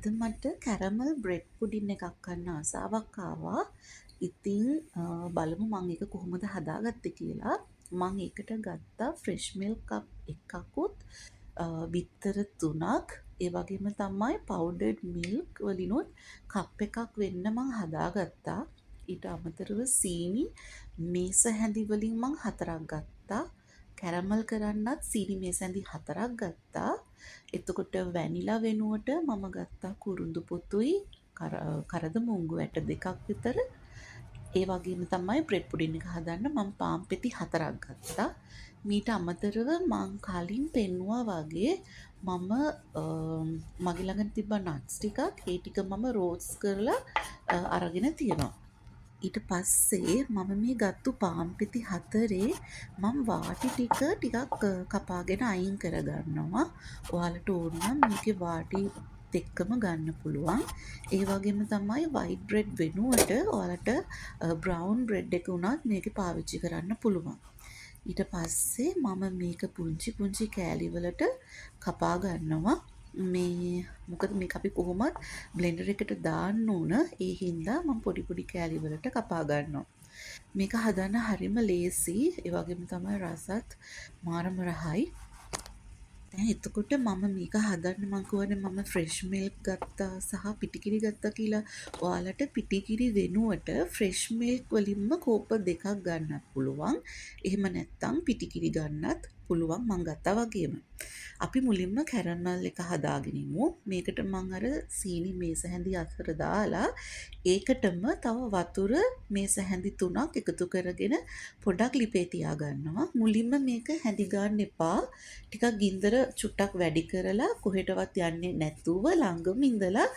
අද මට caramel bread pudding එකක් ගන්න ආසාවක් ආවා. ඉතින් බලමු මම ඒක කොහොමද හදාගත්තේ කියලා. මම ඒකට ගත්තා ෆ්‍රෙෂ් මිල්ක් කප් එකකුත් බිත්තර 3ක් ඒ වගේම තමයි පවුඩර්ඩ් මිල්ක් වලිනුත් කප් එකක් වෙන්න මම හදාගත්තා. ඊට අමතරව සීනි මේස හැඳි වලින් මම 4ක් ගත්තා. කැරමල් කරන්නත් සීනි මේස හැඳි 4ක් ගත්තා. එතකොට වැනිලා වෙනුවට මම ගත්තා කුරුඳු පොතුයි කරද මුංගු ඇට දෙකක් විතර. ඒ වගේම තමයි බ්‍රෙඩ් පුඩින් එක හදන්න මම පාන් පෙති 4ක් ගත්තා. මීට අමතරව මං කලින් පෙන්නුවා වගේ මම මගේ ළඟ තිබ්බ නට්ස් ටිකක් ඒ ටික මම රෝස්ට් කරලා අරගෙන තියෙනවා. ඊට පස්සේ මම මේ ගත්තු පාන් පෙති 4 මම වාටි ටිකක් කපාගෙන අයින් කරගන්නවා. ඔයාලට ඕන නම් මේකේ වාටි එක්කම ගන්න පුළුවන්. ඒ වගේම තමයි වයිට් බ්‍රෙඩ් වෙනුවට ඔයාලට බ්‍රවුන් බ්‍රෙඩ් එක උනත් මේකේ පාවිච්චි කරන්න පුළුවන්. ඊට පස්සේ මම මේක පුංචි කෑලි වලට කපා ගන්නවා. මේ මොකද මේක අපි කොහොමත් බ්ලෙන්ඩර් එකට දාන්න ඕන. ඒ හින්දා මම පොඩි කෑලි වලට කපා ගන්නවා. මේක හදන්න හරිම ලේසි. ඒ වගේම තමයි රසත් මාරම රහයි. දැන් එතකොට මම මේක හදන්න මං කියවනේ මම ෆ්‍රෙෂ් මිල්ක් ගත්තා සහ පිටිකිරි ගත්තා කියලා. ඔයාලට පිටිකිරි වෙනුවට ෆ්‍රෙෂ් මිල්ක් වලින්ම කෝප දෙකක් ගන්නත් පුළුවන්. එහෙම නැත්නම් පිටිකිරි ගන්නත් පුළුවන් මං ගත්තා වගේම. අපි මුලින්ම කැරමල් එක හදාගෙන ඉමු. මේකට මං අර සීනි මේස හැඳි 4 දාලා ඒකටම තව වතුර මේස හැඳි 3ක් එකතු කරගෙන පොඩක් ලිපේ තියා ගන්නවා. මුලින්ම මේක හැඳි ගන්න එපා. ටිකක් ගින්දර චුට්ටක් වැඩි කරලා කොහෙටවත් යන්නේ නැතුව ළඟම ඉඳලා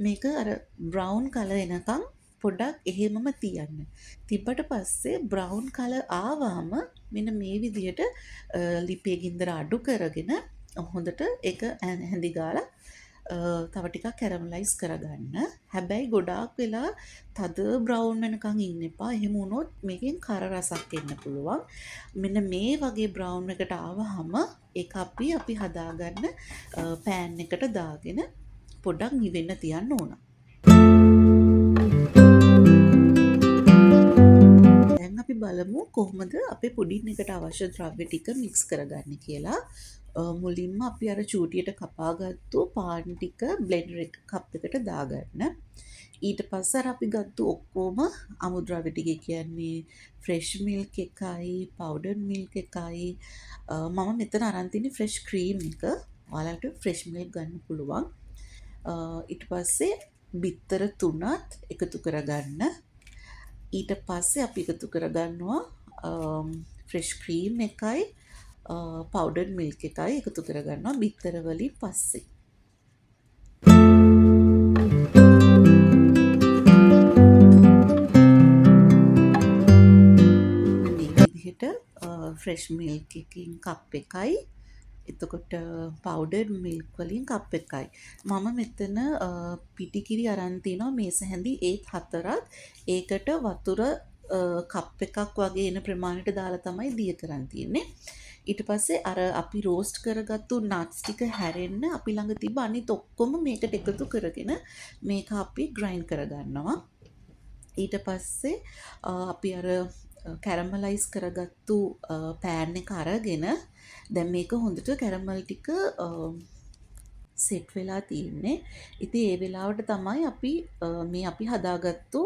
මේක අර බ්‍රවුන් කලර් එනකන් පොඩක් එහෙමම තියන්න. තිබ්බට පස්සේ බ්‍රවුන් කලර් ආවම මෙන්න මේ විදිහට ලිපේ ගින්දර අඩු කරගෙන හොඳට ඒක හැඳි ගාලා තව ටිකක් කැරමලයිස් කරගන්න. හැබැයි ගොඩාක් වෙලා තද බ්‍රවුන් වෙනකන් ඉන්න එපා. එහෙම වුණොත් මේකෙන් කර රසක් එන්න පුළුවන්. මෙන්න මේ වගේ බ්‍රවුන් එකට ආවහම ඒක අපි හදාගන්න පෑන් එකට දාගෙන පොඩ්ඩක් නිවෙන්න තියන්න ඕන. දැන් අපි බලමු කොහොමද අපේ පුඩින් එකට අවශ්‍ය ද්‍රව්‍ය ටික මික්ස් කරගන්නේ කියලා. මුලින්ම අපි අර චූටියට කපාගත්තු පාන් ටික බ්ලෙන්ඩර් එක කප් එකට දාගන්න. ඊට පස්සේ අර අපි ගත්තු ඔක්කොම අමුද්‍රව්‍ය ටික කියන්නේ ෆ්‍රෙෂ් මිල්ක් එකයි, පවුඩර් මිල්ක් එකයි. මම මෙතන අරන් තියෙන්නේ ෆ්‍රෙෂ් ක්‍රීම් එක. ඔයාලට ෆ්‍රෙෂ් මිල්ක් ගන්න පුළුවන්. ඊට පස්සේ බිත්තර 3ත් එකතු කරගන්න. ඊට පස්සේ අපි එකතු කරගන්නවා ෆ්‍රෙෂ් ක්‍රීම් එකයි පවුඩර් මිල්ක් එකයි එකතු කරගන්නවා බිත්තර වලින් පස්සේ. මේ විදිහට ෆ්‍රෙෂ් මිල්ක් එකකින් කප් එකයි එතකොට පවුඩර් මිල්ක් වලින් කප් එකයි. මම මෙතන පිටිකිරි අරන් තිනවා මේස හැඳි ඒත් 4ක්. ඒකට වතුර කප් එකක් වගේ එන ප්‍රමාණයට දාලා තමයි දිය කරන් තියෙන්නේ. ඊට පස්සේ අර අපි රෝස්ට් කරගත්තු නට්ස් ටික හැරෙන්න අපි ළඟ තිබ්බ අනිත් ඔක්කොම මේකට එකතු කරගෙන මේක අපි ග්‍රයින්ඩ් කරගන්නවා. ඊට පස්සේ අපි අර කැරමලයිස් කරගත්තු පෑන් එක අරගෙන දැන් මේක හොඳට කැරමල් ටික සෙට් වෙලා තියෙන්නේ. ඉතින් ඒ වෙලාවට තමයි අපි හදාගත්තු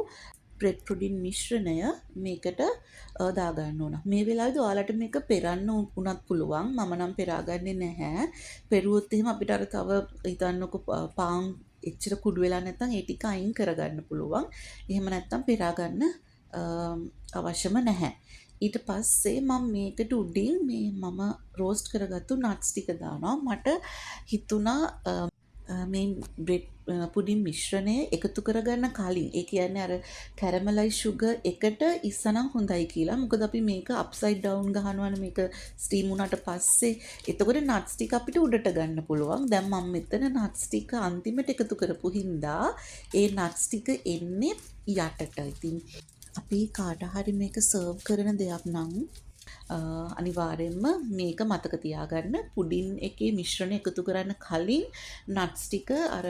බ්‍රෙඩ් පුඩින් මිශ්‍රණය මේකට දාගන්න ඕන. මේ වෙලාවේදී ඔයාලට මේක පෙරන්න උනත් පුළුවන්. මම නම් පෙරාගන්නේ නැහැ. පෙරුවොත් එහෙම අපිට අර තව හිතන්නකො පාන් එච්චර කුඩු වෙලා නැත්නම් ඒ ටික අයින් කරගන්න පුළුවන්. එහෙම නැත්නම් පෙරාගන්න අවශ්‍යම නැහැ. ඊට පස්සේ මම මේකට උඩින් මම රෝස්ට් කරගත්තු නට්ස් ටික දානවා. මට හිතුණා මේ බ්‍රෙඩ් පුඩින් මිශ්‍රණය එකතු කරගන්න කලින් ඒ කියන්නේ අර කැරමලයිස් ෂුගර් එකට ඉස්සනම් හොඳයි කියලා. මොකද අපි මේක අප්සයිඩ් ඩවුන් ගහනවනේ මේක ස්ටීම් වුණාට පස්සේ. එතකොට නට්ස් ටික අපිට උඩට ගන්න පුළුවන්. දැන් මම මෙතන නට්ස් ටික අන්තිමට එකතු කරපු හින්දා ඒ නට්ස් ටික එන්නේ යටට. ඉතින් අපි කාට හරි මේක සර්ව් කරන දෙයක් නම් අනිවාර්යෙන්ම මේක මතක තියාගන්න පුඩින් එකේ මිශ්‍රණය එකතු කරන්න කලින් නට්ස් ටික අර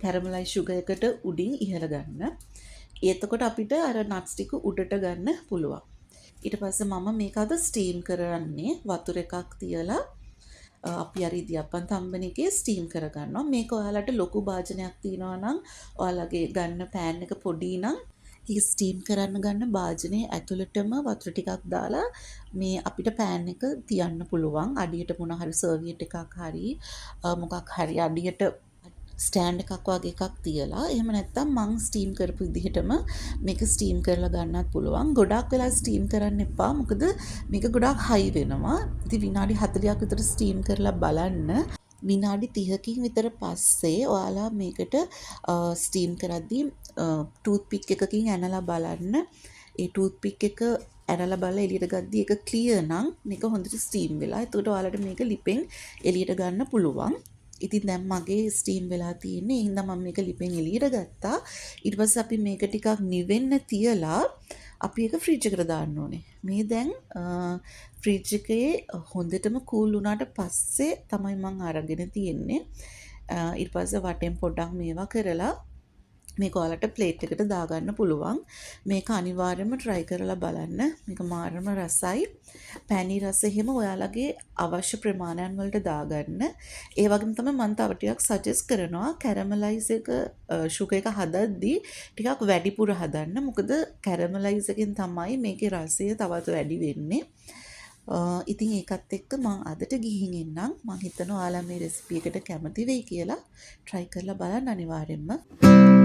කැරමලයිස් sugar එකට උඩින් ඉහළ ගන්න. එතකොට අපිට අර nuts ටික උඩට ගන්න පුළුවන්. ඊට පස්සේ මම මේක අද ස්ටීම් කරන්නේ වතුර එකක් තියලා අපි අර ඉදියප්පන් තම්බන එකේ ස්ටීම් කරගන්නවා. මේක ඔයාලට ලොකු භාජනයක් තියෙනවා නම් ඔයාලගේ ගන්න පෑන් එක පොඩි නම් ඒ ස්ටීම් කරන්න ගන්න භාජනයේ ඇතුළටම වතුර ටිකක් දාලා මේ අපිට පෑන් එක තියන්න පුළුවන්. අඩියට මොන හරි සර්වියට් එකක් හරි මොකක් හරි අඩියට ස්ටෑන්ඩ් එකක් වගේ එකක් තියලා එහෙම නැත්නම් මං ස්ටීම් කරපු විදිහටම මේක ස්ටීම් කරලා ගන්නත් පුළුවන්. ගොඩක් වෙලා ස්ටීම් කරන්න එපා. මොකද මේක ගොඩක් හයි වෙනවා. ඉතින් විනාඩි 40ක් විතර ස්ටීම් කරලා බලන්න. විනාඩි 30කින් විතර පස්සේ ඔයාලා මේකට ස්ටීම් කරද්දී ටූත් පික් එකකින් ඇනලා බලන්න. ඒ ටූත් පික් එක ඇනලා බලලා එළියට ගද්දී ඒක ක්ලියර් නම් මේක හොඳට ස්ටීම් වෙලා. එතකොට ඔයාලට මේක ලිපෙන් එළියට ගන්න පුළුවන්. ඉතින් දැන් මගේ ස්ටීම් වෙලා තියෙන්නේ. ඒ හින්දා මම මේක ලිපෙන් එළියට ගත්තා. ඊට පස්සේ අපි මේක ටිකක් නිවෙන්න තියලා අපි ඒක ෆ්‍රිජ් එකට දාන්න ඕනේ. මේ දැන් ෆ්‍රිජ් එකේ හොඳටම කූල් වුණාට පස්සේ තමයි මම අරගෙන තියෙන්නේ. ඊට පස්සේ වටෙන් පොඩ්ඩක් මේවා කරලා මේක ඔයාලට ප්ලේට් එකට දාගන්න පුළුවන්. මේක අනිවාර්යයෙන්ම try කරලා බලන්න. මේක මාරම රසයි. පැණි රස එහෙම ඔයාලගේ අවශ්‍ය ප්‍රමාණයන් වලට දාගන්න. ඒ වගේම තමයි මම තව ටිකක් suggest කරනවා කැරමලයිස් එක sugar එක හදද්දී ටිකක් වැඩිපුර හදන්න. මොකද කැරමලයිස් එකෙන් තමයි මේකේ රසය තවත් වැඩි වෙන්නේ. ඉතින් ඒකත් එක්ක මම අදට ගිහින් එන්නම්. මම හිතනවා ඔයාලා මේ රෙසිපි එකට කැමති වෙයි කියලා try කරලා බලන්න අනිවාර්යෙන්ම.